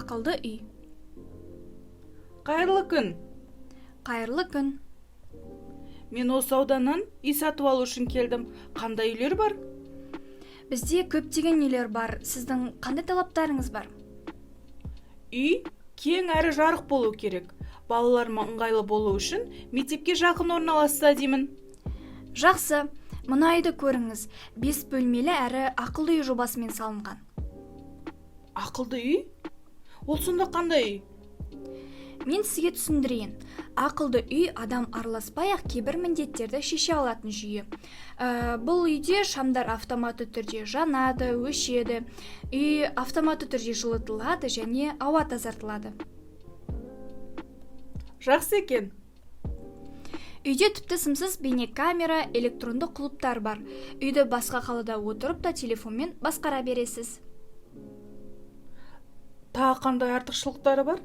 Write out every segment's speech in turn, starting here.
Ақылды үй. Қайырлы күн. Қайырлы күн. Мен осы ауданнан үй сатып алу үшін келдім. Қандай үйлер бар? Бізде көптеген үйлер бар. Сіздің қандай талаптарыңыз бар? Үй кең әрі жарық болу керек. Балаларыма ыңғайлы болу үшін мектепке жақын орналасса деймін. Жақсы. Мына үйді көріңіз. 5 бөлмелі әрі ақылды үй жобасымен салынған. Ақылды үй? Ол сонда қандай үй? Мен сізге түсіндірейін. Ақылды үй адам араласпай-ақ кейбір міндеттерді шеше алатын жүйе. Бұл үйде шамдар автоматты түрде жанады, өшеді. Үй автоматты түрде жылытылады және ауа тазартылады. Жақсы екен. Үйде тіпті сымсыз бейнекамера, электронды құлыптар бар. Үйді басқа қалада отырып та телефонмен басқара бересіз. Тағы қандай артықшылықтары бар?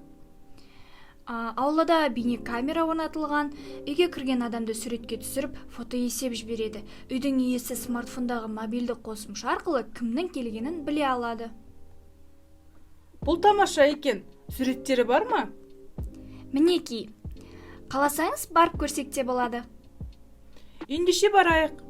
Аулада бейнекамера орнатылған, үйге кірген адамды суретке түсіріп, фото есеп жібереді. Үйдің иесі смартфондағы мобильді қосымша арқылы кімнің келгенін біле алады. Бұл тамаша екен. Суреттері бар ма? Мінекей. Қаласаңыз барып көрсек те болады. Ендеше барайық.